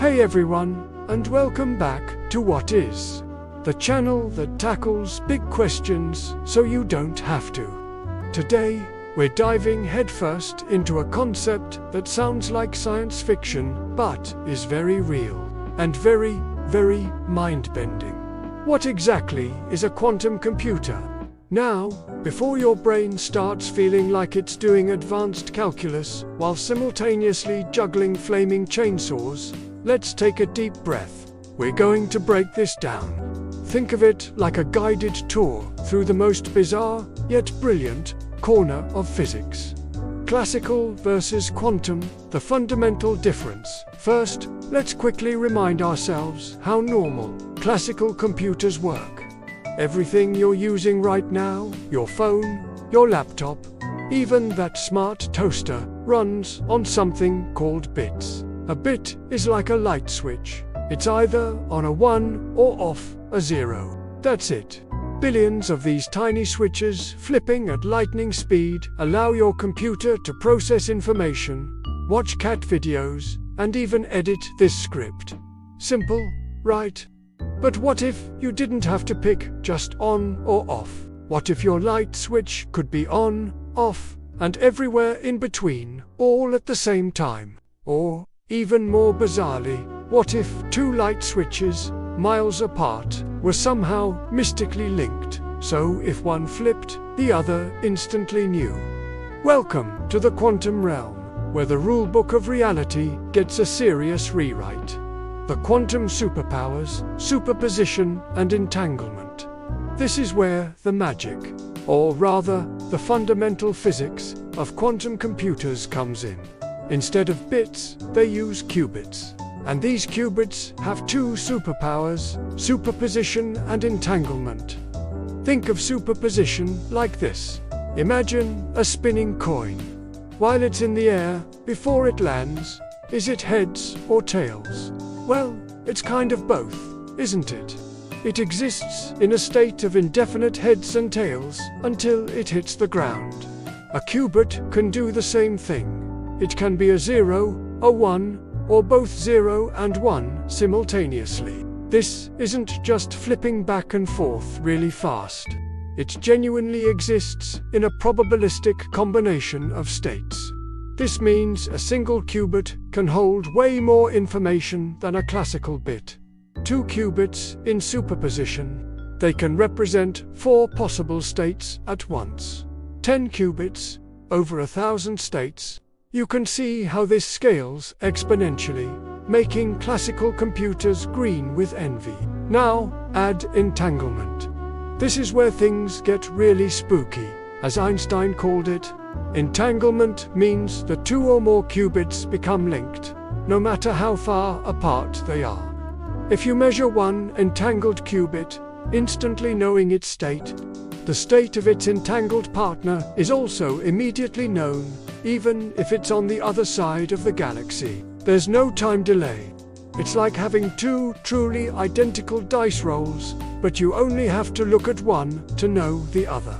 Hey everyone, and welcome back to What Is, the channel that tackles big questions so you don't have to. Today, we're diving headfirst into a concept that sounds like science fiction, but is very real, and very, very mind-bending. What exactly is a quantum computer? Now, before your brain starts feeling like it's doing advanced calculus while simultaneously juggling flaming chainsaws, let's take a deep breath. We're going to break this down. Think of it like a guided tour through the most bizarre, yet brilliant, corner of physics. Classical versus quantum, the fundamental difference. First, let's quickly remind ourselves how normal classical computers work. Everything you're using right now, your phone, your laptop, even that smart toaster, runs on something called bits. A bit is like a light switch. It's either on a 1 or off a 0. That's it. Billions of these tiny switches flipping at lightning speed allow your computer to process information, watch cat videos, and even edit this script. Simple, right? But what if you didn't have to pick just on or off? What if your light switch could be on, off, and everywhere in between, all at the same time? Or, even more bizarrely, what if two light switches, miles apart, were somehow mystically linked, so if one flipped, the other instantly knew? Welcome to the quantum realm, where the rulebook of reality gets a serious rewrite. The quantum superpowers, superposition, and entanglement. This is where the magic, or rather, the fundamental physics, of quantum computers comes in. Instead of bits, they use qubits. And these qubits have two superpowers, superposition and entanglement. Think of superposition like this. Imagine a spinning coin. While it's in the air, before it lands, is it heads or tails? Well, it's kind of both, isn't it? It exists in a state of indefinite heads and tails until it hits the ground. A qubit can do the same thing. It can be a 0, a 1, or both 0 and 1 simultaneously. This isn't just flipping back and forth really fast. It genuinely exists in a probabilistic combination of states. This means a single qubit can hold way more information than a classical bit. 2 qubits in superposition. They can represent 4 possible states at once. 10 qubits, over 1,000 states. You can see how this scales exponentially, making classical computers green with envy. Now, add entanglement. This is where things get really spooky, as Einstein called it. Entanglement means that 2 or more qubits become linked, no matter how far apart they are. If you measure one entangled qubit, instantly knowing its state, the state of its entangled partner is also immediately known, even if it's on the other side of the galaxy. There's no time delay. It's like having 2 truly identical dice rolls, but you only have to look at one to know the other.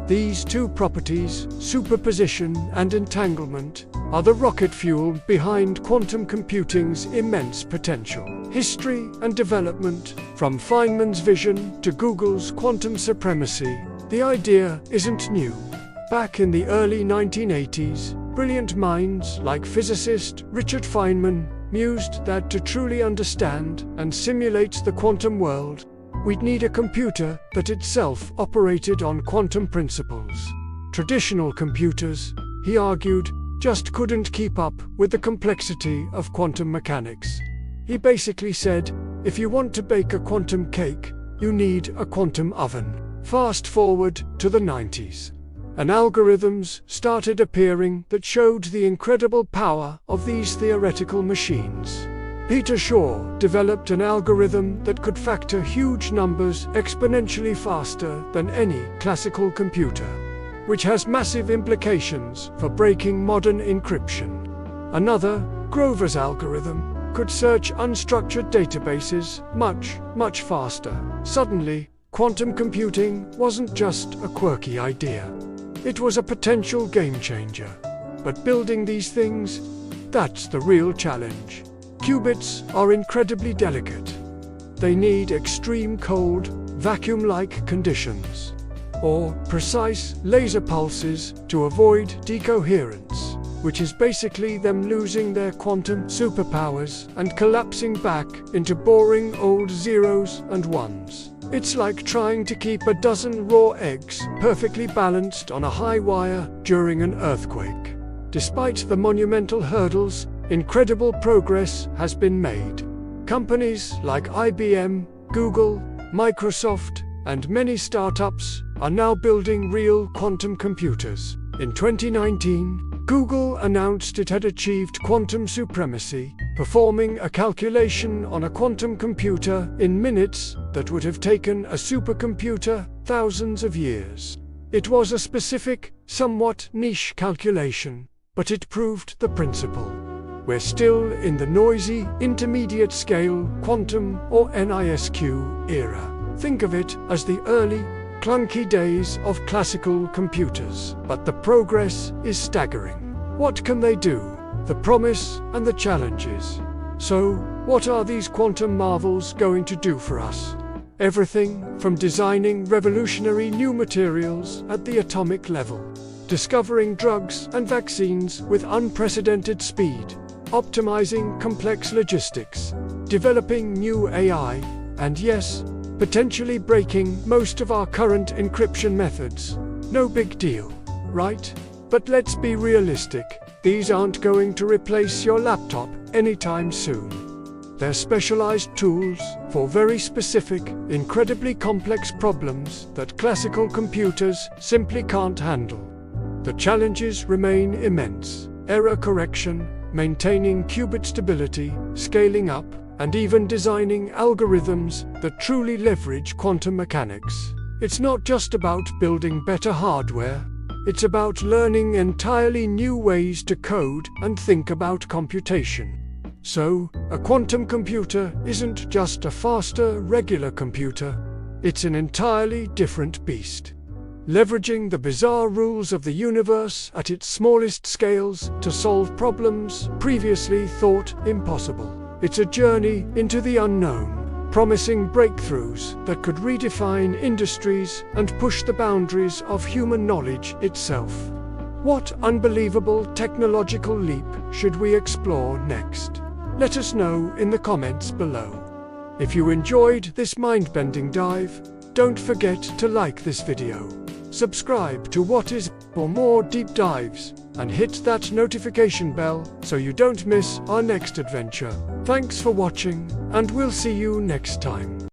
These 2 properties, superposition and entanglement, are the rocket fuel behind quantum computing's immense potential. History and development, from Feynman's vision to Google's quantum supremacy, the idea isn't new. Back in the early 1980s, brilliant minds like physicist Richard Feynman mused that to truly understand and simulate the quantum world, we'd need a computer that itself operated on quantum principles. Traditional computers, he argued, just couldn't keep up with the complexity of quantum mechanics. He basically said, if you want to bake a quantum cake, you need a quantum oven. Fast forward to the 90s. And algorithms started appearing that showed the incredible power of these theoretical machines. Shor developed an algorithm that could factor huge numbers exponentially faster than any classical computer, which has massive implications for breaking modern encryption. Another, Grover's algorithm, could search unstructured databases much faster. Suddenly, quantum computing wasn't just a quirky idea. It was a potential game changer. But building these things, that's the real challenge. Qubits are incredibly delicate. They need extreme cold, vacuum-like conditions, or precise laser pulses to avoid decoherence, which is basically them losing their quantum superpowers and collapsing back into boring old zeros and ones. It's like trying to keep a dozen raw eggs perfectly balanced on a high wire during an earthquake. Despite the monumental hurdles, incredible progress has been made. Companies like IBM, Google, Microsoft, and many startups are now building real quantum computers. In 2019, Google announced it had achieved quantum supremacy, performing a calculation on a quantum computer in minutes that would have taken a supercomputer thousands of years. It was a specific, somewhat niche calculation, but it proved the principle. We're still in the noisy, intermediate scale, quantum or NISQ era. Think of it as the early, clunky days of classical computers. But the progress is staggering. What can they do? The promise and the challenges. So, what are these quantum marvels going to do for us? Everything from designing revolutionary new materials at the atomic level, discovering drugs and vaccines with unprecedented speed, optimizing complex logistics, developing new AI, and yes, potentially breaking most of our current encryption methods. No big deal, right? But let's be realistic. These aren't going to replace your laptop anytime soon. They're specialized tools for very specific, incredibly complex problems that classical computers simply can't handle. The challenges remain immense. Error correction, maintaining qubit stability, scaling up, and even designing algorithms that truly leverage quantum mechanics. It's not just about building better hardware. It's about learning entirely new ways to code and think about computation. So, a quantum computer isn't just a faster, regular computer. It's an entirely different beast. Leveraging the bizarre rules of the universe at its smallest scales to solve problems previously thought impossible. It's a journey into the unknown, promising breakthroughs that could redefine industries and push the boundaries of human knowledge itself. What unbelievable technological leap should we explore next? Let us know in the comments below. If you enjoyed this mind-bending dive, don't forget to like this video. Subscribe to What Is for more deep dives, and hit that notification bell so you don't miss our next adventure. Thanks for watching, and we'll see you next time.